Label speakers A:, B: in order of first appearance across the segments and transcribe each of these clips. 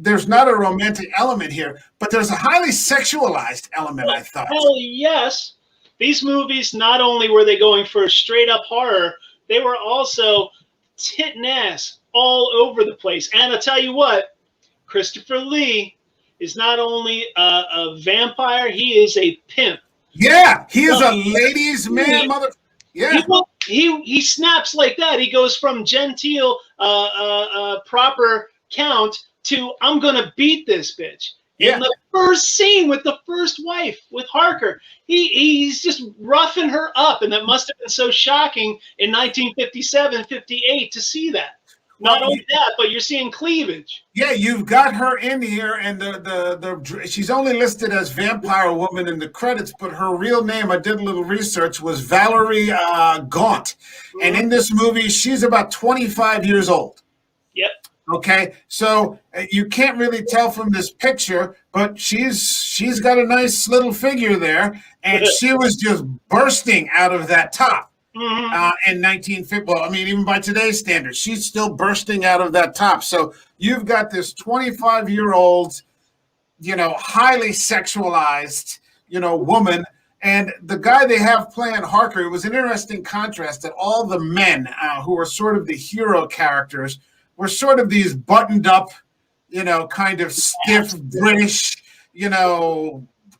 A: there's not a romantic element here, but there's a highly sexualized element, I thought.
B: Hell yes. These movies, not only were they going for straight up horror, they were also tit and ass all over the place. And I'll tell you what, Christopher Lee is not only a vampire, he is a pimp.
A: Yeah, he is a ladies' man, mother. Yeah.
B: He snaps like that. He goes from genteel, proper count to I'm gonna beat this bitch.
A: Yeah.
B: In the first scene with the first wife, with Harker, he's just roughing her up, and that must have been so shocking in 1957, 58 to see that. Not only that, but you're seeing cleavage.
A: Yeah, you've got her in here, and she's only listed as Vampire Woman in the credits, but her real name, I did a little research, was Valerie Gaunt. Mm-hmm. And in this movie, she's about 25 years old.
B: Yep.
A: Okay, so you can't really tell from this picture, but she's got a nice little figure there, and she was just bursting out of that top. Mm-hmm. In 1950, well, I mean, even by today's standards, she's still bursting out of that top. So you've got this 25-year-old, highly sexualized, woman. And the guy they have playing Harker, it was an interesting contrast that all the men who were sort of the hero characters were sort of these buttoned up, kind of stiff British,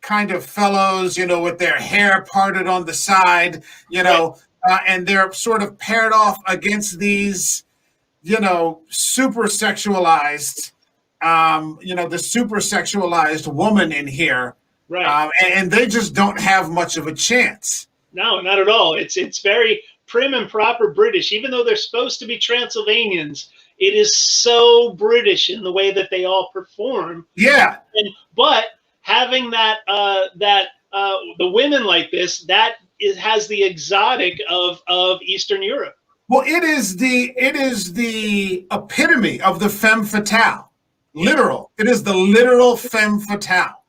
A: kind of fellows, with their hair parted on the side, and they're sort of paired off against these, super sexualized, the super sexualized woman in here.
B: Right.
A: And they just don't have much of a chance.
B: No, not at all. It's very prim and proper British, even though they're supposed to be Transylvanians. It is so British in the way that they all perform.
A: Yeah.
B: But having the women like this, it has the exotic of Eastern Europe.
A: Well, it is the epitome of the femme fatale. Literal. It is the literal femme fatale.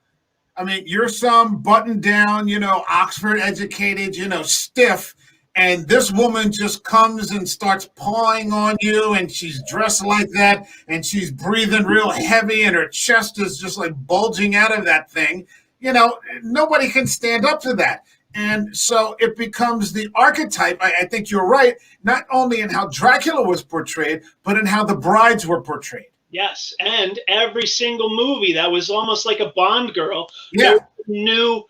A: I mean, you're some buttoned down, Oxford educated, stiff, and this woman just comes and starts pawing on you, and she's dressed like that, and she's breathing real heavy, and her chest is just like bulging out of that thing. Nobody can stand up to that. And so it becomes the archetype. I think you're right, not only in how Dracula was portrayed, but in how the brides were portrayed.
B: Yes, and every single movie that was almost like a Bond girl,
A: yeah,
B: new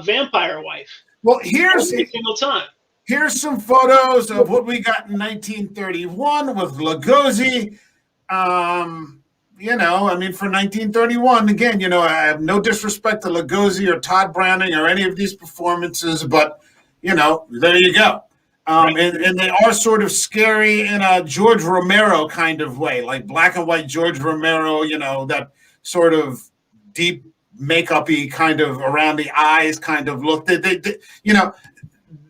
B: vampire wife.
A: Well, every
B: single time.
A: Here's some photos of what we got in 1931 with Lugosi. For 1931, again, I have no disrespect to Lugosi or Todd Browning or any of these performances, but, there you go. And they are sort of scary in a George Romero kind of way, like black and white George Romero, that sort of deep makeup-y kind of around the eyes kind of look.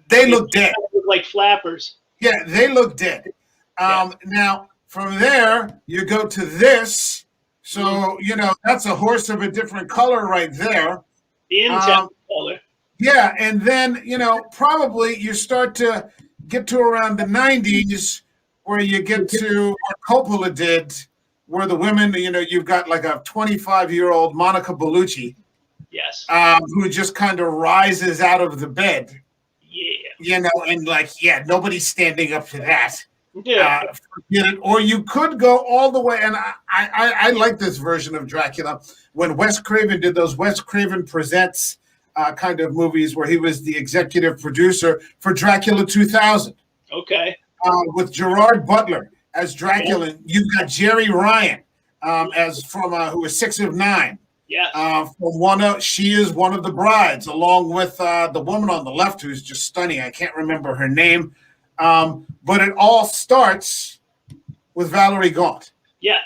A: They look dead.
B: Like flappers.
A: Yeah, they look dead. Now, from there, you go to this. So, that's a horse of a different color right there.
B: The intense color.
A: Yeah, and then, probably you start to get to around the 90s where you get to what Coppola did, where the women, you've got like a 25-year-old Monica Bellucci.
B: Yes.
A: Who just kind of rises out of the bed.
B: Yeah.
A: And nobody's standing up to that.
B: Yeah.
A: Forget it. Or you could go all the way, and I like this version of Dracula when Wes Craven did those Wes Craven Presents kind of movies where he was the executive producer for Dracula 2000.
B: Okay.
A: With Gerard Butler as Dracula. Yeah. You've got Jerry Ryan as from who was 6 of 9.
B: Yeah.
A: She is one of the brides, along with the woman on the left who's just stunning. I can't remember her name. But it all starts with Valerie Gaunt.
B: Yeah,